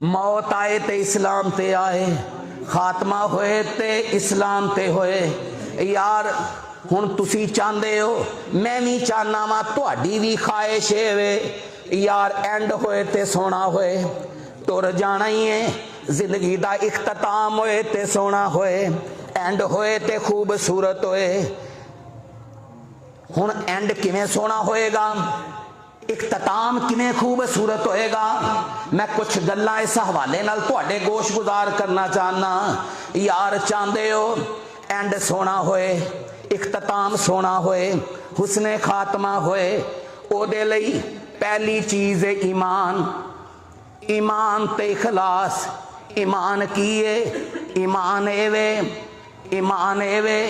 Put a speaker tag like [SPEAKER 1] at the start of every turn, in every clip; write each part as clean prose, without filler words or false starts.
[SPEAKER 1] मौत आए ते इस्लाम ते आए, खात्मा होए ते इस्लाम ते होए। यार हुण तुसी चाहते हो, मैं भी चाहना वा, तुहाडी भी ख्वाहिश है यार एंड होए ते सोना होए, तुर जाना ही है। जिंदगी दा इख्तिताम होए ते सोना होए, एंड होए ते खूबसूरत होए। हुण एंड किवें सोना होएगा, इख्तिताम किवें खूबसूरत होएगा। मैं कुछ गल्लां इस हवाले नाल तुहाडे गोश गुजार करना चाहना। यार चाहते हो एंड सोना होए, इख्तिताम सोना होए, हुस्ने खात्मा होए, ओदे लई पहली चीज़ है ईमान। ईमान ते इखलास। ईमान की है? ईमान एवे, ईमान एवे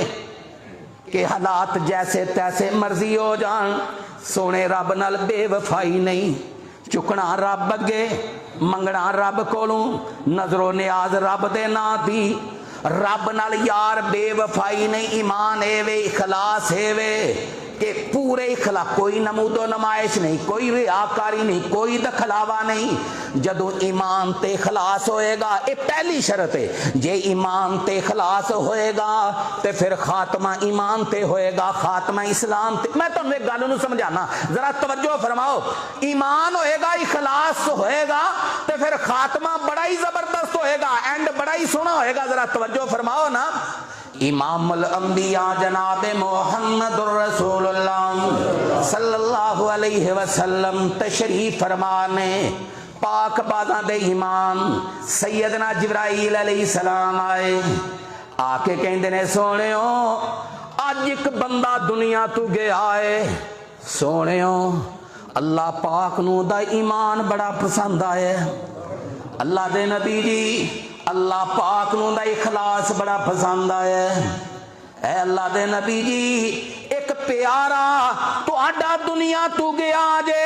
[SPEAKER 1] कि हालात जैसे तैसे मर्जी हो जान, सोने रब नाल बेवफाई नहीं, चुकना रब अगे, मंगना रब कोलों, नजरों नियाज रब दे नां दी, रब नाल यार बेवफाई नहीं। ईमान एवे, इखलास एवे कि पूरे इखला, कोई नमूदो नमाइश नहीं, कोई रियाकारी नहीं, कोई दखलावा नहीं। जदों ईमान ते इखलास होएगा, ये पहली शर्त है। जे ईमान ते इखलास होएगा ते फिर खात्मा ईमान ते होएगा, खात्मा इस्लाम ते। मैं तुहानू एक गल नूं समझाना, जरा तवज्जो फरमाओ। ईमान होएगा, इखलास होएगा ते फिर खात्मा बड़ा ही जबरदस्त होएगा, एंड बड़ा ही सोहना होएगा। जरा तवज्जो फरमाओ ना। इमामुल अंबिया जनाब मुहम्मदुर रसूलुल्लाह सल्लल्लाहु अलैहि वसल्लम तशरीफ फरमाने, पाक बादा दे इमाम सैयदना जिब्राइल अलैहिस्सलाम आए, आके कहंदे ने सोहणियो अज एक बंदा दुनिया तू गया है। सोहणियो अल्लाह पाक नू दा ईमान बड़ा पसंद आया। अल्लाह दे नबी जी अल्लाह पाक नू दा इखलास बड़ा पसंद आया। ऐ अल्लाह दे नबी जी एक प्यारा तुहाडा दुनिया तू गया जे,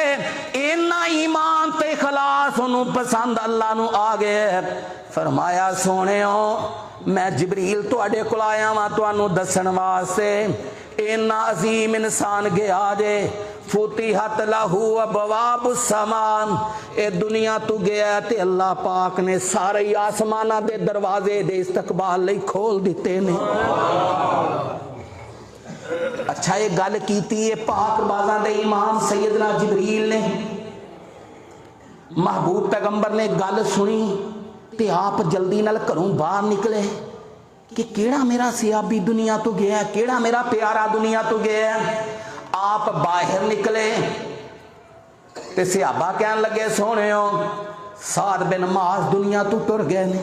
[SPEAKER 1] इन्ना ईमान ते इखलास नू पसंद अल्लाह नू आ गया। फरमाया सोहणियो मैं जिबरील तुहाडे कोल आया वां तुहानू दस्सण वास्ते, इन्ना अजीम इंसान गया जे, फुतिहत लहू अबवाबुस समान, ए दुनिया तू गया ते अल्लाह पाक ने सारे आसमाना दे दरवाजे दे इस्तकबाल लई खोल दिते ने। अच्छा ये गल कीती है पाक बाज़ां दे इमाम सैयदना जिबरील ने, महबूब पैगंबर ने गल सुनी ते आप जल्दी नाल घरों बाहर निकले कि केड़ा मेरा सियाबी दुनिया तो गया, केड़ा मेरा प्यारा दुनिया तो गया। आप बाहर निकले ते सहाबा कहन लगे सोहणियो साद बिन मास दुनिया तू टुर गए ने,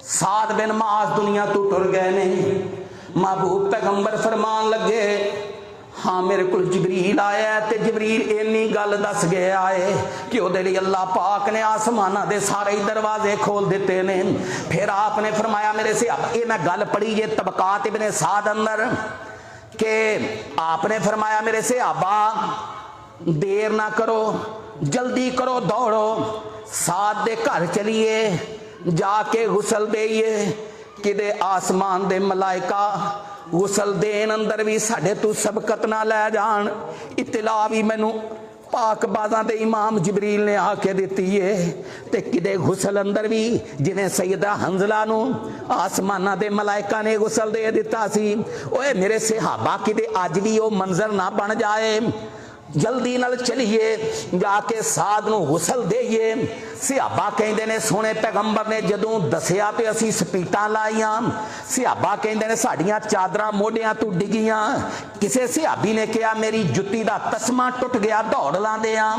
[SPEAKER 1] साद बिन मास दुनिया तू टुर गए ने। महबूब पैगंबर फरमान लगे हाँ मेरे को जिबरील आया ते जिबरील इन्नी गल दस गया है कि ओदे लई अल्लाह पाक ने आसमाना दे सारे दरवाजे खोल दिते ने। फिर आपने फरमाया मेरे से, ये मैं गल पढ़ी जे तबकात इब्ने साद अंदर के आपने फरमाया मेरे से आबा देर ना करो, जल्दी करो, दौड़ो, साद दे घर चलिए, जाके गुसल देइए, किदे आसमान दे मलाइका गुसल देन अंदर भी साढ़े तू सबकत ना लै जान। इतला भी मैनू पाक बाज़ां दे इमाम जिबरील ने आके दिती है। ते किदे गुसल अंदर भी जिन्हें सैयदा हंजला नू आसमाना दे मलाइका ने गुसल दे दिता सी। ओए मेरे सहाबा किदे अज भी वो मंजर ना बन जाए, जल्दी नाल चलिए, जाके साद नू गुसल देइए। सहाबा कहंदे ने सोहणे पैगंबर ने जदों दसिया ते असीं स्पीटां लाइयां। सहाबा कहंदे ने साडियां चादरां मोढियां तों डिगियां। किसे सहाबी ने कहा मेरी जुत्ती दा तस्मा टुट गया, दौड़ लांदे आ।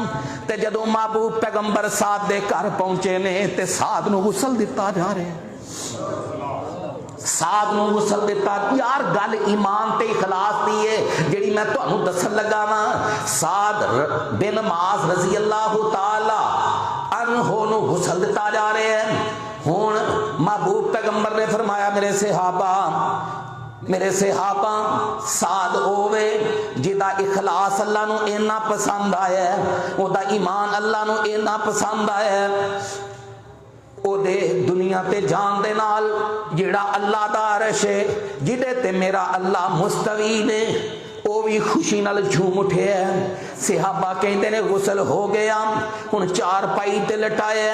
[SPEAKER 1] ते जदों महबूब पैगंबर साद दे घर पहुंचे ने ते साद नू गुसल दिता जा रहा, साद नू गुसल दिता। यार गल ईमान ते इखलास दी है जिहड़ी मैं तुहानू दस्सण लगा वां। साद बिन मास रजी अल्लाह ताला अन्हो नू गुसल दिता जा रहा है। हुण महबूब पैगंबर ने फरमाया मेरे सहाबा साद होवे जिदा इखलास अल्लाह नू इन्ना पसंद आया है, ओदा ईमान अल्लाह नू इन्ना पसंद आया है, ओदे दुनिया ते जान दे नाल जिहड़ा अल्लाह दा अरश है, जिहदे ते मेरा अल्लाह मुस्तवी ने, وہ भी खुशी नाल झूम उठे है। सिहाबा कहते ने गुसल हो गया, हुण चार पाई ते लटाए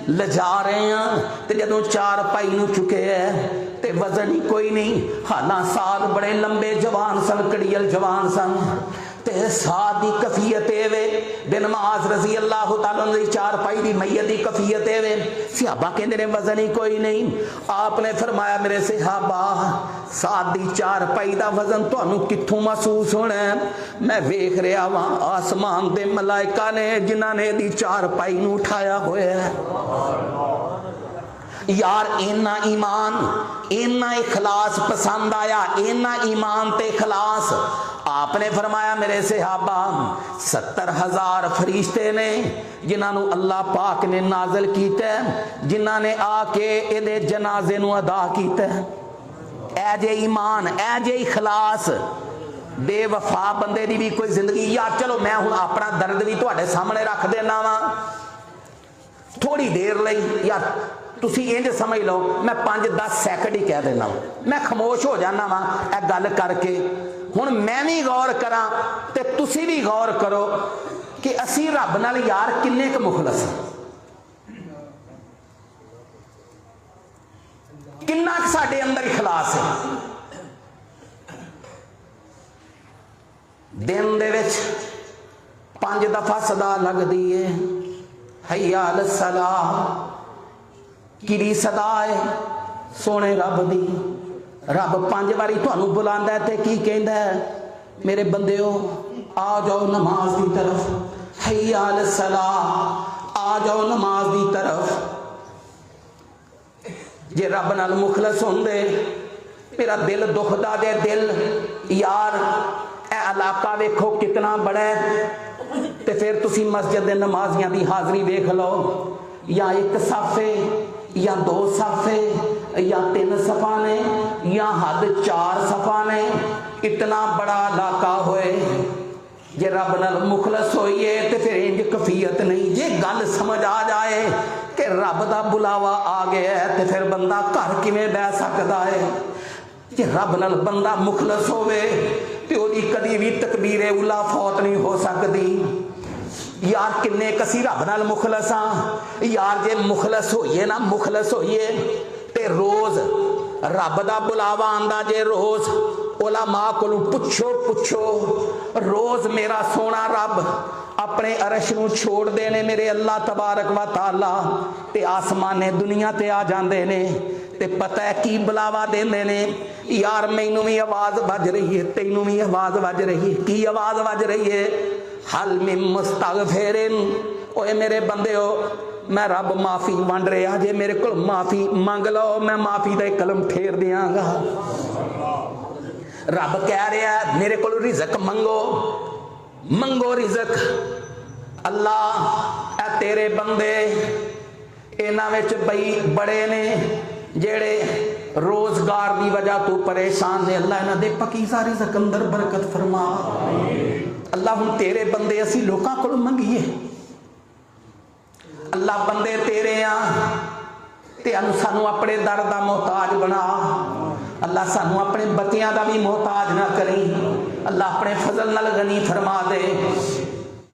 [SPEAKER 1] लजा रहे हैं। ते जदों चार पाई नूं चुके है ते वजन ही कोई नहीं। हालां साल बड़े लंबे जवान सन, कड़ियल जवान सन। ते साथ दी कफियत वे बिन माज रजी अल्लाह तआला दी चार पाई दी मैयत दी कफियत वे। सिहाबा कहते ने वजन ही कोई नहीं। आपने फरमाया मेरे सिहाबा साथ दी चार पाई दा वजन तुहानू कित्थों महसूस होना है? मैं वेख रहा वां आसमान दे मलाइका ने जिन्हां ने दी चार पाई नू उठाया होया है। यार इन्ना ईमान इन्ना इखलास पसंद आया, इन्ना ईमान ते इखलास। आपने फरमाया मेरे सहाबा 70,000 फरिश्ते ने जिन्होंने अल्लाह पाक ने नाजल किया, जिन्हों ने आके इहदे जनाजे नू अदा किया। ऐ जे ईमान, ऐ जे इखलास। बेवफा बंदे दी भी कोई जिंदगी। यार चलो मैं हुण अपना दर्द भी तुहाडे सामने रख देना वा थोड़ी देर लई। यार तुसी इंज समझ लो मैं 5-10 सैकंड ही कह देना, मैं खामोश हो जाना वा ए गल करके। हुण मैं भी गौर करा ते तुसी भी गौर करो कि असी रब नाल यार किन्ने क मुखलस, किन्ना क साडे अंदर इखलास है। दिन दे विच 5 दफा सदा लगदी है हय्या अल सलाह। किरी सदा है सोने रब दी। रब 5 बारी तुहानू बुलांदा है ते की कहंदा है? मेरे बंदेओ आ जाओ नमाज की तरफ। हय्या अल सलाह, आ जाओ नमाज की तरफ। जे रब नाल मुखलस होंदे मेरा दिल दुखदा जे दिल। यार ए इलाका वेखो कितना बड़ा है, ते फिर तुसी मस्जिद दे नमाजियां दी हाज़री वेख लो। या एक साफे या 2 साफे या 3 सफा ने या हद 4 सफा ने। इतना बड़ा इलाका होए जे रब नाल मुखलस होइए ते फिर इंज कफियत नहीं। जे गल समझ आ जाए कि रब दा बुलावा आ गया है ते फिर बंदा घर किवें बह सकदा है? जे रब नाल बंदा मुखलस होवे ते ओदी कदी भी तकबीरे उला फौत नहीं हो सकदी। यार किन्ने कसी रब नाल मुखलस हां। यार जे मुखलस होइए ना, मुखलस होइए ते रोज रब दा बुलावा आंदा जे रोज उलमा कोलों पुछो रोज मेरा सोना रब अपने अरश नूं छोड़ देने मेरे अल्लाह तबारक व तआला ते आसमाने दुनिया ते आ जांदे ने ते पता है की बुलावा देंदे ने। यार मैनू भी आवाज बज रही है, तैनू भी आवाज बज रही है। की आवाज बज रही है? हल मिन मुस्तगफिरिन। ओए मेरे बंदेओ मैं रब माफी वंड रहा जे मेरे को माफी मंग लो, मैं माफी का कलम ठेर दियांगा। रब कह रहा है मेरे को रिजक मंगो, मंगो रिजक। अल्लाह ए तेरे बंदे इन्हां विच बई बड़े ने जेड़े रोजगार की वजह तो परेशान ने। अल्लाह इन्हां दे पकीज़ा रिज़क अंदर बरकत फरमा। अल्लाह हुण तेरे बंदे असी लोकां कोलों मंगीए। अल्लाह बंदे तेरे आ ते सानू अपने दर दा मोहताज बना। अल्लाह सानू अपने बच्चियां दा भी मोहताज ना करी। अल्लाह अपने फजल नाल गनी फरमा दे।